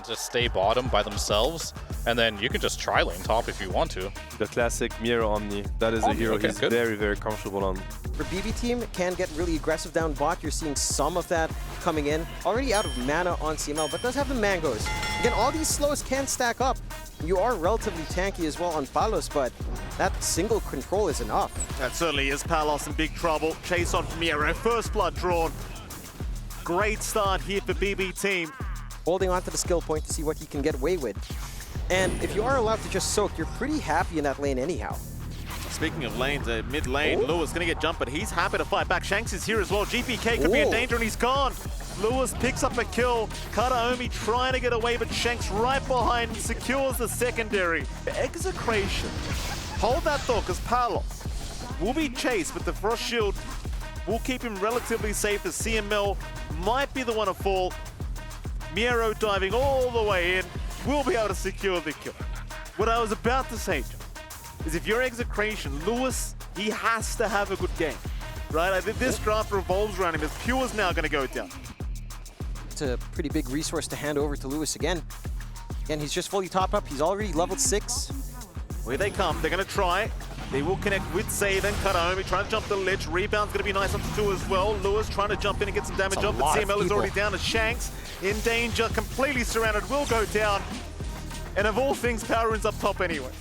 just stay bottom by themselves, and then you can just try lane top if you want to. The classic mirror Omni. That is a hero he's very, very comfortable on. For BB team, it can get really aggressive down bot. You're seeing some of that coming in. Already out of mana on CML, but does have the mangoes. Again, all these slows can stack up. You are relatively tanky as well on Palos, but that single control is enough. That certainly is. Palos in big trouble. Chase on from Miero. First blood drawn. Great start here for BB team. Holding on to the skill point to see what he can get away with. And if you are allowed to just soak, you're pretty happy in that lane anyhow. Speaking of lanes, mid lane, Lewis gonna get jumped, but he's happy to fight back. Shanks is here as well. GPK could be in danger and he's gone. Lewis picks up a kill. Kataomi trying to get away, but Shanks right behind secures the secondary. Execration. Hold that thought, because Palos will be chased, but the Frost Shield will keep him relatively safe as CML might be the one to fall. Miero diving all the way in, will be able to secure the kill. What I was about to say, John, is if you're Execration, Lewis, he has to have a good game, right? I think this draft revolves around him as Pure's now going to go down. It's a pretty big resource to hand over to Lewis again. Again, he's just fully topped up. He's already leveled 6. Here they come. They're going to try. They will connect with Save and Kataomi, trying to jump the ledge. Rebound's going to be nice up to 2 as well. Lewis trying to jump in and get some damage off, but CML is already down as Shanks in danger, completely surrounded, will go down. And of all things, Power Rune's up top anyway.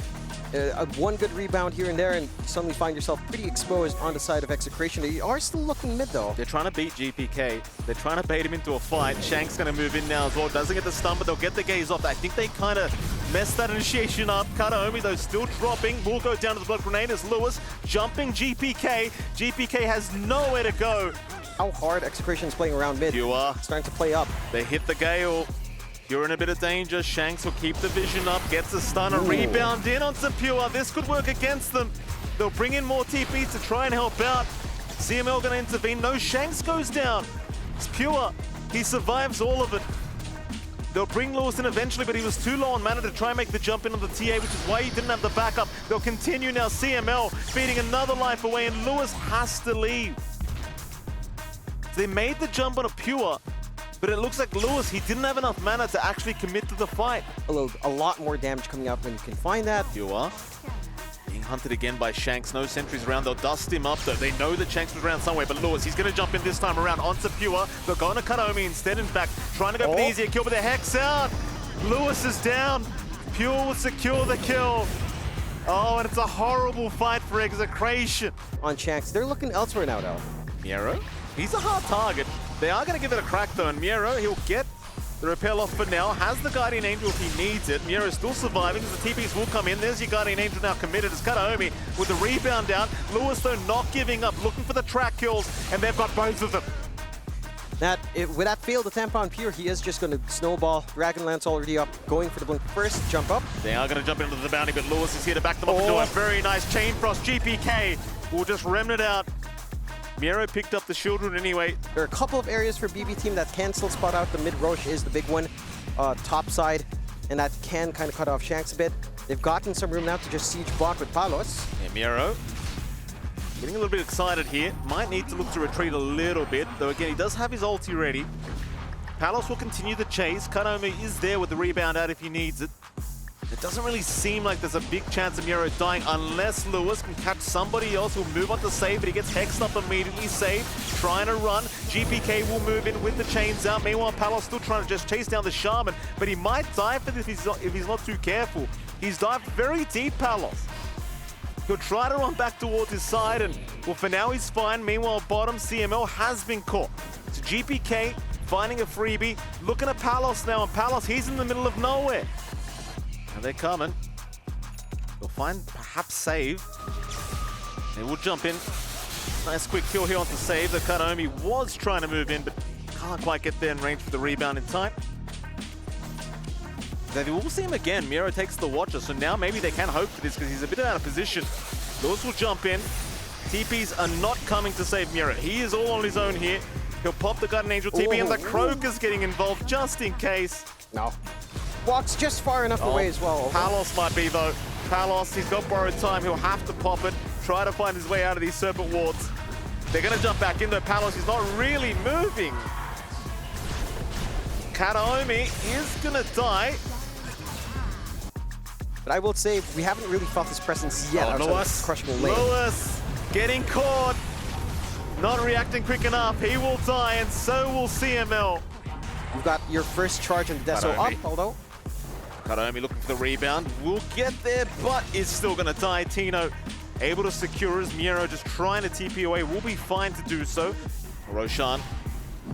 One good rebound here and there, and you suddenly find yourself pretty exposed on the side of Execration. They are still looking mid, though. They're trying to beat GPK. They're trying to bait him into a fight. Shank's going to move in now as well. Doesn't get the stun, but they'll get the gaze off. I think they kind of messed that initiation up. Kataomi, though, still dropping. Will go down to the blood grenade as Lewis jumping GPK. GPK has nowhere to go. How hard Execration is playing around mid. You are. Starting to play up. They hit the Gale. You're in a bit of danger. Shanks will keep the vision up, gets a stun, a rebound in onto Pure. This could work against them. They'll bring in more TPs to try and help out. CML gonna intervene. No, Shanks goes down. It's Pure. He survives all of it. They'll bring Lewis in eventually, but he was too low on mana to try and make the jump in on the TA, which is why he didn't have the backup. They'll continue now. CML beating another life away, and Lewis has to leave. They made the jump on a Pure, but it looks like Lewis, he didn't have enough mana to actually commit to the fight. A lot more damage coming out when you can find that. You are being hunted again by Shanks. No sentries around. They'll dust him up, though. They know that Shanks was around somewhere, but Lewis, he's going to jump in this time around onto Pure. They're going to Kataomi instead, in fact, trying to go for the easier kill, but the Hex out. Lewis is down. Pure will secure the kill. Oh, and it's a horrible fight for Execration. On Shanks, they're looking elsewhere now, though. Miero, he's a hard target. They are going to give it a crack, though, and Miero, he'll get the repel off for now. Has the Guardian Angel if he needs it. Miero still surviving as the TPs will come in. There's your Guardian Angel now committed as Kataomi with the rebound out. Lewis, though, not giving up, looking for the track kills, and they've got both of them. With that failed attempt on Pure, he is just going to snowball. Dragonlance already up, going for the blink first, jump up. They are going to jump into the bounty, but Lewis is here to back them up and do a very nice chain frost. GPK will just remnant out. Miero picked up the shield rune anyway. There are a couple of areas for BB team that can still spot out. The mid-Roche is the big one, top side, and that can kind of cut off Shanks a bit. They've gotten some room now to just siege bot with Palos. Yeah, Miero getting a little bit excited here. Might need to look to retreat a little bit, though again, he does have his ulti ready. Palos will continue the chase. Kataomi is there with the rebound out if he needs it. It doesn't really seem like there's a big chance of Miero dying unless Lewis can catch somebody else who'll move on to save, but he gets hexed up immediately. Save, trying to run. GPK will move in with the chains out. Meanwhile, Palos still trying to just chase down the Shaman, but he might die for this if he's not too careful. He's dived very deep, Palos. He'll try to run back towards his side, and well, for now he's fine. Meanwhile, bottom CML has been caught. So GPK finding a freebie, looking at Palos now, and Palos, he's in the middle of nowhere. And they're coming. They'll find perhaps Save. They will jump in. Nice quick kill here onto Save. The Kataomi was trying to move in, but can't quite get there in range for the rebound in time. They will see him again. Miero takes the Watcher, so now maybe they can hope for this because he's a bit out of position. Lewis will jump in. TPs are not coming to save Miero. He is all on his own here. He'll pop the Guardian Angel TP, and the Croaker's getting involved just in case. No. Walks just far enough away as well. Palos might be, though. Palos, he's got borrowed time. He'll have to pop it, try to find his way out of these Serpent Wards. They're going to jump back in, though. Palos is not really moving. Kataomi is gonna die. But I will say, we haven't really felt his presence yet outside of this crushable lane. Lewis getting caught. Not reacting quick enough. He will die, and so will CML. You've got your first charge on the Deso up, although. Kataomi looking for the rebound. Will get there, but is still going to die. Tino able to secure as Miero just trying to TP away. Will be fine to do so. Roshan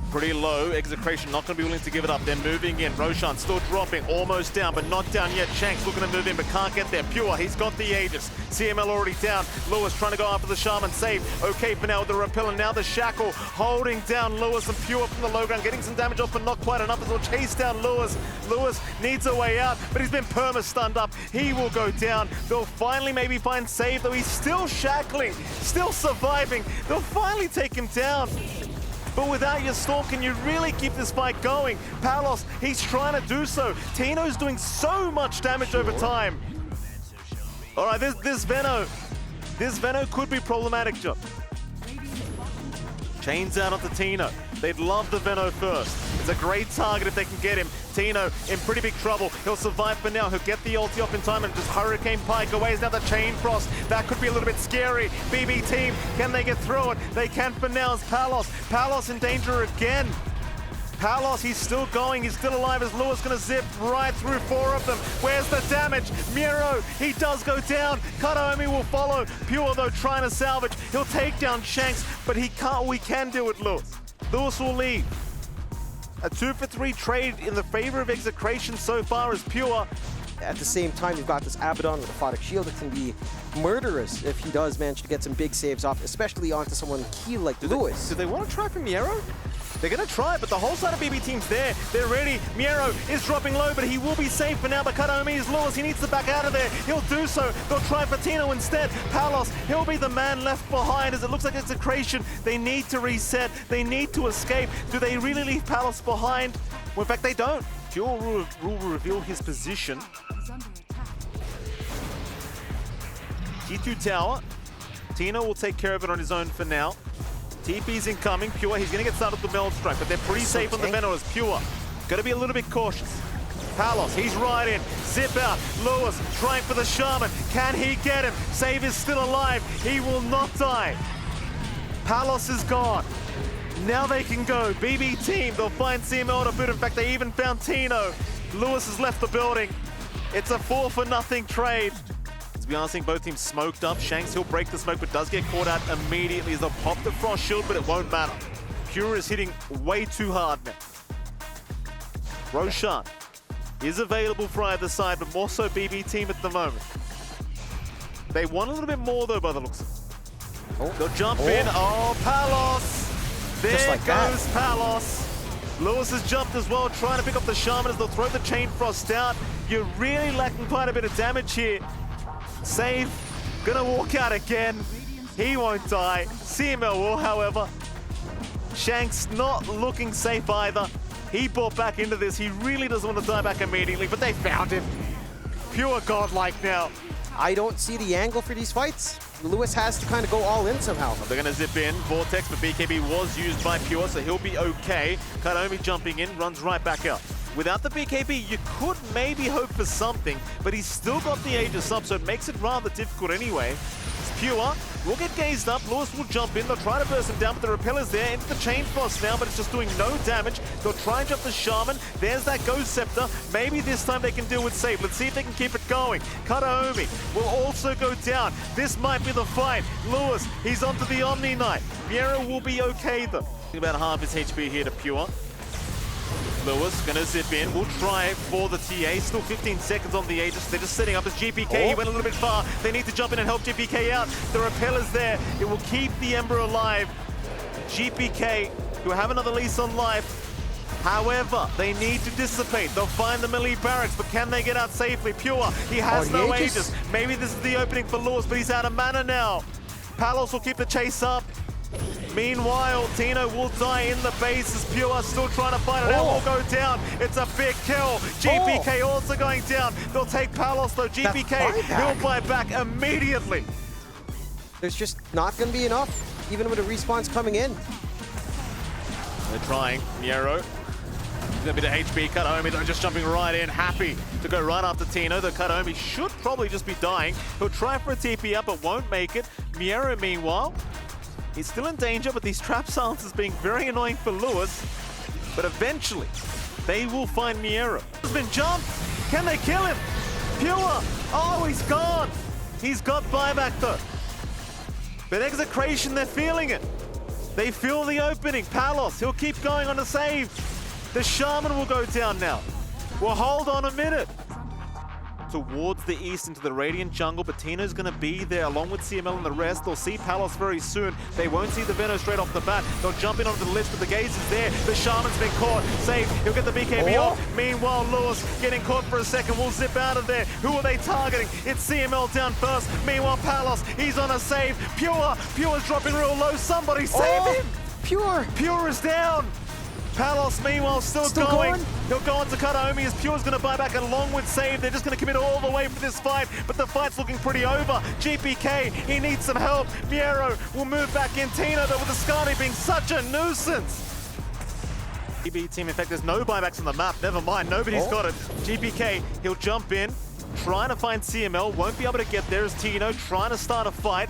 pretty low. EXECRATION not going to be willing to give it up. They're moving in. Roshan still dropping. Almost down, but not down yet. Shanks looking to move in, but can't get there. Pure, he's got the Aegis. CML already down. Lewis trying to go after the Shaman. Save. Okay for now with the Repel, and now the Shackle holding down Lewis and Pure from the low ground. Getting some damage off, but not quite enough. They'll chase down Lewis. Lewis needs a way out, but he's been perma-stunned up. He will go down. They'll finally maybe find Save, though he's still shackling, still surviving. They'll finally take him down. But without your Storm, can you really keep this fight going? Palos, he's trying to do so. Tino's doing so much damage over time. All right, this Veno could be problematic, John. Chains out onto Tino. They'd love the Veno first. It's a great target if they can get him. Tino in pretty big trouble. He'll survive for now. He'll get the ulti off in time and just Hurricane Pike away. Is now the Chain Frost. That could be a little bit scary. BB team, can they get through it? They can for now. It's Palos. Palos in danger again. Palos, he's still going. He's still alive as Lewis gonna zip right through 4 of them. Where's the damage? Miero, he does go down. Kataomi will follow. Pure, though, trying to salvage. He'll take down Shanks, but he can't. We can do it, Lewis. Lewis will leave. A 2-for-3 trade in the favor of EXECRATION so far is Pure. At the same time, you've got this Abaddon with a Photic Shield that can be murderous if he does manage to get some big saves off, especially onto someone key like Lewis. Do they want to try for Miero? They're going to try, but the whole side of BB team's there. They're ready. Miero is dropping low, but he will be safe for now. But Kataomi is Lewis. He needs to back out of there. He'll do so. They'll try for Tino instead. Palos, he'll be the man left behind as it looks like EXECRATION. They need to reset. They need to escape. Do they really leave Palos behind? Well, in fact, they don't. Pure will reveal his position. T2 tower. Tino will take care of it on his own for now. TP's incoming. Pure, he's going to get started with the Meld Strike, but they're pretty safe on the Venom. Pure, got to be a little bit cautious. Palos, he's right in. Zip out. Lewis trying for the Shaman. Can he get him? Save is still alive. He will not die. Palos is gone. Now they can go. BB team, they'll find CML to boot. In fact, they even found Tino. Lewis has left the building. It's a 4-for-0 trade. To be honest, I think both teams smoked up. Shanks, he'll break the smoke, but does get caught out immediately as they'll pop the Frost Shield, but it won't matter. Pure is hitting way too hard now. Roshan is available for either side, but more so BB team at the moment. They want a little bit more, though, by the looks of it. They'll jump in. Oh, Palos! There like goes Palos. Lewis has jumped as well, trying to pick up the Shaman as they'll throw the Chain Frost out. You're really lacking quite a bit of damage here. Save, gonna walk out again. He won't die. CML will, however. Shanks not looking safe either. He bought back into this. He really doesn't want to die back immediately, but they found him. Pure godlike now. I don't see the angle for these fights. Lewis has to kind of go all in somehow. They're going to zip in. Vortex, but BKB was used by Pure, so he'll be okay. Kataomi jumping in, runs right back up. Without the BKB, you could maybe hope for something, but he's still got the Aegis up, so it makes it rather difficult anyway. It's Pure will get gazed up. Lewis will jump in. They'll try to burst him down, but the Repeller's there. Into the Chain Frost now, but it's just doing no damage. They'll try and jump the Shaman. There's that Ghost Scepter. Maybe this time they can deal with Save. Let's see if they can keep it going. Kataomi will also go down. This might be the fight. Lewis, he's onto the Omni Knight. Miero will be okay, though. About half his HP here to Pure. Lewis gonna zip in. We'll try for the TA. Still 15 seconds on the Aegis. They're just setting up as GPK. He went a little bit far. They need to jump in and help GPK out. The Repeller's there. It will keep the Ember alive. GPK, who have another lease on life. However, they need to dissipate. They'll find the melee barracks, but can they get out safely? Pure, he has no Aegis. Maybe this is the opening for Lewis, but he's out of mana now. Palos will keep the chase up. Meanwhile, Tino will die in the base as Pure still trying to fight it out. Will go down. It's a big kill. GPK also going down. They'll take Palos though. GPK, he'll buy back immediately. There's just not going to be enough, even with the respawns coming in. They're trying. Miero A bit of HP, Kataomi though just jumping right in, happy to go right after Tino. The Kataomi should probably just be dying. He'll try for a TP up, but won't make it. Miero, meanwhile, he's still in danger, but these trap silences being very annoying for Lewis. But eventually, they will find Miero. He's been jumped. Can they kill him? Pure. Oh, he's gone. He's got buyback though. But EXECRATION, they're feeling it. They feel the opening. Palos, he'll keep going on the save. The Shaman will go down now. Well, hold on a minute. Towards the east into the Radiant jungle, but Tino's going to be there along with CML and the rest. They'll see Palos very soon. They won't see the Venom straight off the bat. They'll jump in onto the list, but the gaze is there. The Shaman's been caught. Safe. He'll get the BKB off. Meanwhile, Lewis getting caught for a second. Will zip out of there. Who are they targeting? It's CML down first. Meanwhile, Palos, he's on a save. Pure's dropping real low. Somebody save him. Pure is down. Palos, meanwhile, still going. He'll go on to Kataomi as Pure's going to buy back along with Save. They're just going to commit all the way for this fight, but the fight's looking pretty over. GPK, he needs some help. Miero will move back in. Tino, though, with the Skirmishes being such a nuisance. EB team, in fact, there's no buybacks on the map. Never mind, nobody's got it. GPK, he'll jump in, trying to find CML. Won't be able to get there as Tino trying to start a fight.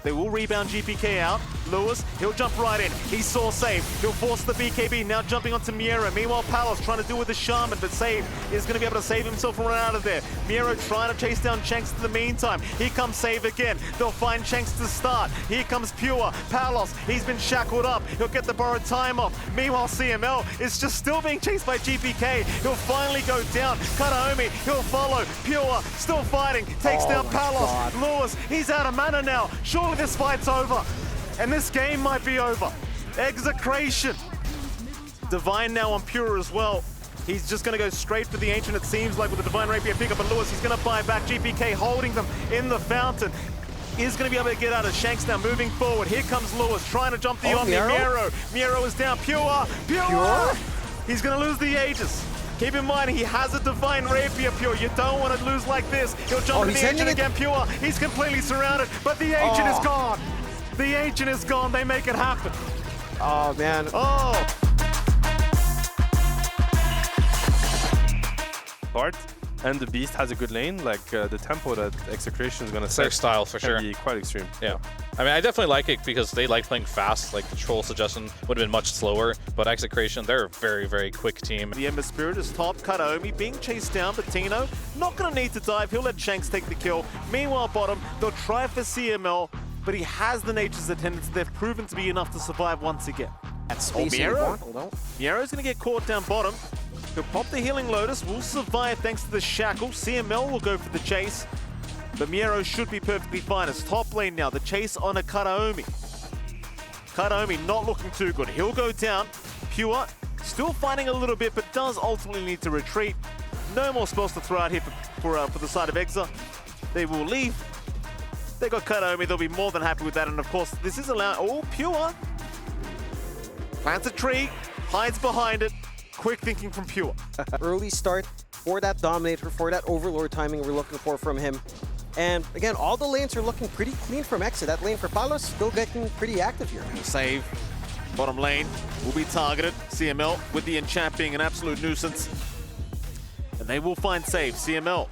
They will rebound GPK out. Lewis, he'll jump right in. He saw Save. He'll force the BKB, now jumping onto Miero. Meanwhile, Palos trying to deal with the Shaman, but Save is going to be able to save himself and run out of there. Miero trying to chase down Shanks in the meantime. Here comes Save again. They'll find Shanks to start. Here comes Pure. Palos, he's been shackled up. He'll get the borrowed time off. Meanwhile, CML is just still being chased by GPK. He'll finally go down. Kataomi, he'll follow. Pure, still fighting. Takes down Palos. Lewis, he's out of mana now. Surely this fight's over. And this game might be over. EXECRATION. Divine now on Pure as well. He's just going to go straight for the Ancient, it seems like, with the Divine Rapier pickup. And Lewis, he's going to buy back. GPK holding them in the fountain. Is going to be able to get out of Shanks now, moving forward. Here comes Lewis, trying to jump the Omni. Miero is down. Pure! He's going to lose the Aegis. Keep in mind, he has a Divine Rapier, Pure. You don't want to lose like this. He'll jump to the Ancient again, Pure. He's completely surrounded, but the Ancient is gone. The Ancient is gone. They make it happen. Oh, man. Bart and the Beast has a good lane. Like the tempo that EXECRATION is going to set. Their style, for sure. Be quite extreme. Yeah. I mean, I definitely like it because they like playing fast. Like, the troll suggestion would have been much slower, but EXECRATION, they're a very, very quick team. The Ember Spirit is top. Kataomi being chased down, but Tino not going to need to dive. He'll let Shanks take the kill. Meanwhile, bottom, they'll try for CML, but he has the Nature's Attendants. They've proven to be enough to survive once again. That's Miero's going to get caught down bottom. He'll pop the Healing Lotus, will survive thanks to the Shackle. CML will go for the chase, but Miero should be perfectly fine. It's top lane now, the chase on a Kataomi. Kataomi not looking too good. He'll go down. Pure still fighting a little bit, but does ultimately need to retreat. No more spells to throw out here for the side of Exa. They will leave. They got Kataomi, they'll be more than happy with that. And of course, this is allowed. Oh, Pure plants a tree, hides behind it. Quick thinking from Pure. Early start for that Dominator, for that Overlord timing we're looking for from him. And again, all the lanes are looking pretty clean from Exa. That lane for Palos still getting pretty active here. Save. Bottom lane will be targeted. CML with the enchant being an absolute nuisance. And they will find Save. CML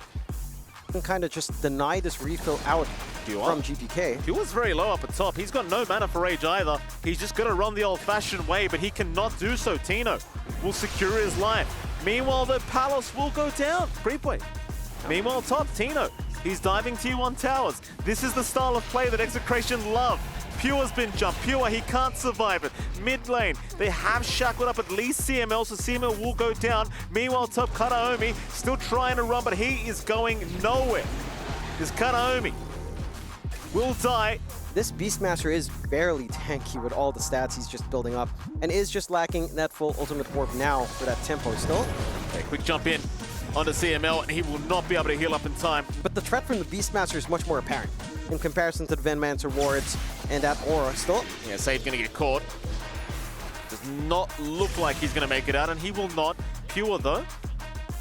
can kind of just deny this refill out from GPK. Pure's very low up at top. He's got no mana for Rage either. He's just going to run the old-fashioned way, but he cannot do so. Tino will secure his life. Meanwhile, the Palos will go down. Pre-play. Meanwhile, top, Tino. He's diving tier 1 towers. This is the style of play that EXECRATION love. Pure's been jumped. Pure, he can't survive it. Mid lane, they have shackled up at least CML, so CML will go down. Meanwhile, top Kataomi still trying to run, but he is going nowhere. This Kataomi will die. This Beastmaster is barely tanky with all the stats he's just building up, and is just lacking that full ultimate warp now for that tempo still. Okay, quick jump in onto CML, and he will not be able to heal up in time. But the threat from the Beastmaster is much more apparent in comparison to the Venmancer wards and that aura still. Yeah, Save gonna get caught. Does not look like he's gonna make it out, and he will not. Pure though,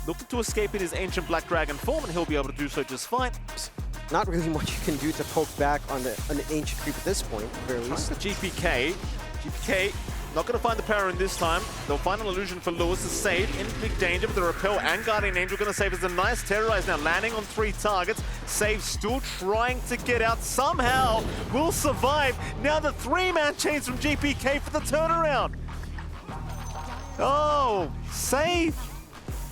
looking to escape in his ancient Black Dragon form, and he'll be able to do so just fine. Not really much you can do to poke back on the ancient creep at this point, at the very least. GPK Not going to find the power in this time. They'll find an illusion for Lewis to save. In big danger, but the Repel and Guardian Angel going to save. It's a nice Terrorize now, landing on 3 targets. Save still trying to get out. Somehow will survive. Now the 3-man chains from GPK for the turnaround. Oh, Save.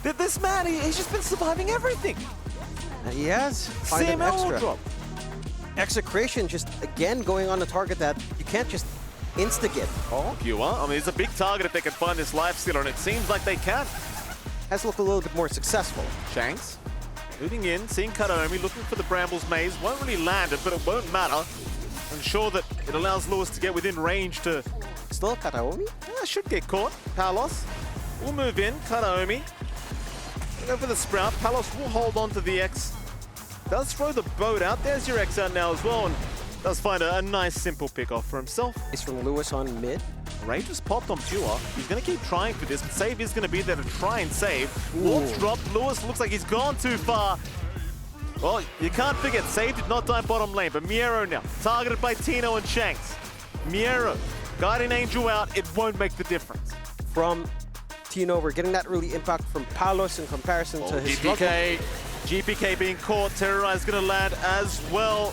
This man, he's just been surviving everything. He has. Find an CML extra. will drop. Execration just again going on a target that you can't just insta-get. Oh, Pure. I mean, it's a big target if they can find this life stealer, and it seems like they can. has looked a little bit more successful. Shanks moving in, seeing Kataomi, looking for the Brambles maze. Won't really land it, but it won't matter. Ensure that it allows Lewis to get within range to... Still Kataomi? should get caught. Palos will move in. Kataomi. Go for the Sprout. Palos will hold on to the X. Does throw the boat out. There's your X out now as well, and does find a nice simple pick off for himself. It's from Lewis on mid. Ray just popped on Pure. He's going to keep trying for this, but Save is going to be there to try and save. Warp's dropped. Lewis looks like he's gone too far. Well, you can't forget, Save did not die bottom lane, but Miero now, targeted by Tino and Shanks. Miero, Guardian Angel out, it won't make the difference. From Tino, we're getting that early impact from Palos in comparison to his GPK being caught. Terrorize going to land as well.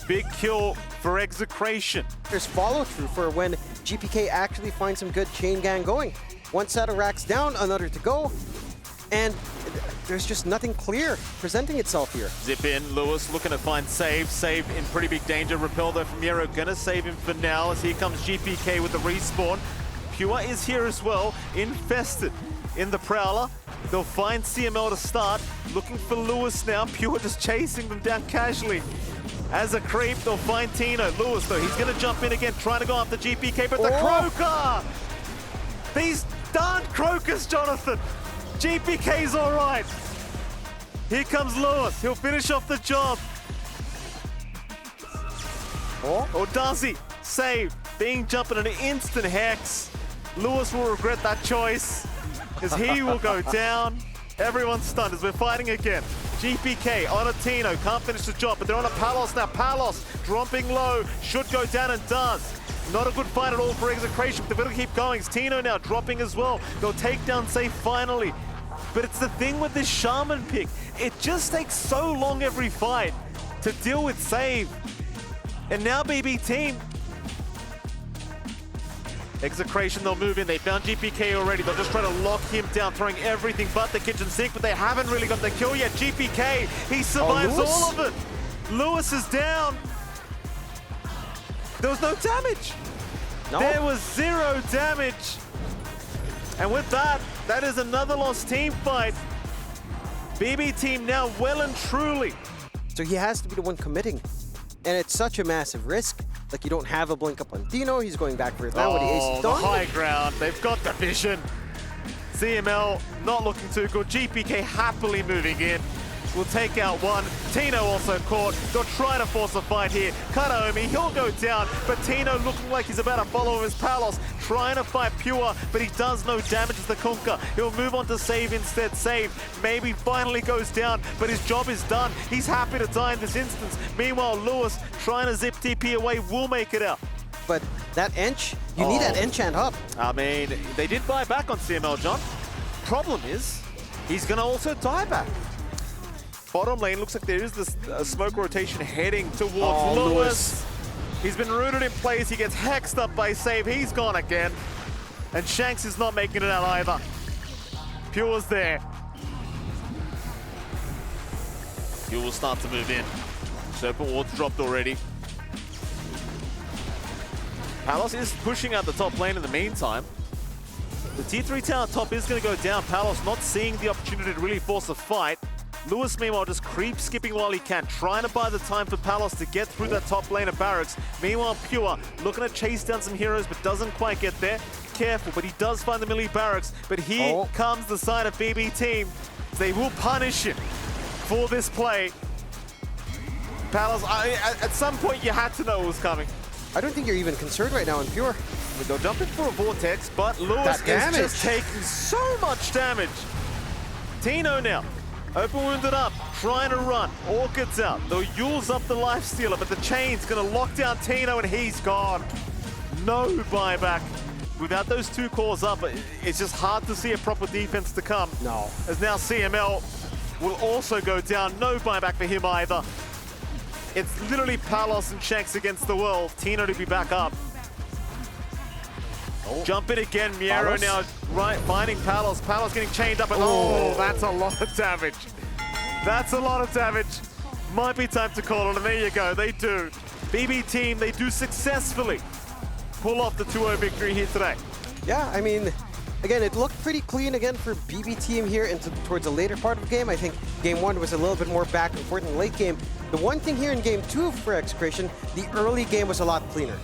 Big kill for Execration. There's follow-through for when GPK actually finds some good chain gang going. One set of racks down, another to go, and there's just nothing clear presenting itself here. Zip in, Lewis looking to find Save. Save in pretty big danger. Repel though from Miero, gonna save him for now as here comes GPK with the respawn. Pure is here as well, infested in the Prowler. They'll find CML to start, looking for Lewis now. Pure just chasing them down casually. As a creep, they'll find Tino. Lewis, though, he's going to jump in again, trying to go after GPK, but the Croaker! These darn Croakers, Jonathan! GPK's all right. Here comes Lewis. He'll finish off the job. Or does he? Save. Being jumped in an instant hex. Lewis will regret that choice, as he will go down. Everyone's stunned as we're fighting again. GPK on a Tino, can't finish the job, but they're on a Palos now. Palos dropping low, should go down and does. Not a good fight at all for Execration, but they're going to keep going. It's Tino now dropping as well. They'll take down Safe finally. But it's the thing with this Shaman pick. It just takes so long every fight to deal with Save. And now BB Team. Execration, they'll move in. They found GPK already. They'll just try to lock him down, throwing everything but the kitchen sink, but they haven't really got the kill yet. GPK, he survives all of it. Lewis is down. There was no damage. No. There was 0 damage. And with that, that is another lost team fight. BB Team now well and truly. So he has to be the one committing. And it's such a massive risk. Like, you don't have a blink up on Tino. He's going back for it now with the ace is the done. high ground. They've got the vision. CML not looking too good. GPK happily moving in. Will take out one. Tino also caught. They'll try to force a fight here. Kataomi, he'll go down, but Tino looking like he's about to follow his Palos, trying to fight Pure, but he does no damage as the Kunkka. He'll move on to Save instead. Save maybe finally goes down, but his job is done. He's happy to die in this instance. Meanwhile, Lewis trying to zip TP away will make it out. But that ench, you need that enchant up. I mean, they did buy back on CML, John. Problem is, he's going to also die back. Bottom lane looks like there is this smoke rotation heading towards Lewis. He's been rooted in place. He gets hexed up by Save. He's gone again. And Shanks is not making it out either. Pure's there. Pure will start to move in. Serpent Ward's dropped already. Palos is pushing out the top lane in the meantime. The T3 tower top is going to go down. Palos not seeing the opportunity to really force a fight. Lewis, meanwhile, just creep skipping while he can, trying to buy the time for Palos to get through that top lane of barracks. Meanwhile, Pure looking to chase down some heroes, but doesn't quite get there. Careful, but he does find the melee barracks. But here comes the side of BB Team. They will punish him for this play. Palos, at some point, you had to know it was coming. I don't think you're even concerned right now on Pure. They'll jump in for a Vortex, but Lewis is just taking so much damage. Tino now. Open wounded up, trying to run. Orchid's out. They'll use up the life stealer, but the chain's gonna lock down Tino and he's gone. No buyback without those two cores up, it's just hard to see a proper defense to come. No. As now CML will also go down. No buyback for him either. It's literally Palos and Shanks against the world. Tino to be back up. Oh. Jump in again. Miero Palos. now right finding Palos. Palos getting chained up, and oh, that's a lot of damage. That's a lot of damage. Might be time to call it, and there you go. They do. BB team, they do successfully pull off the 2-0 victory here today. Yeah, I mean, again, it looked pretty clean again for BB team here towards the later part of the game. I think game 1 was a little bit more back and forth in the late game. The one thing here in game 2 for EXECRATION, the early game was a lot cleaner.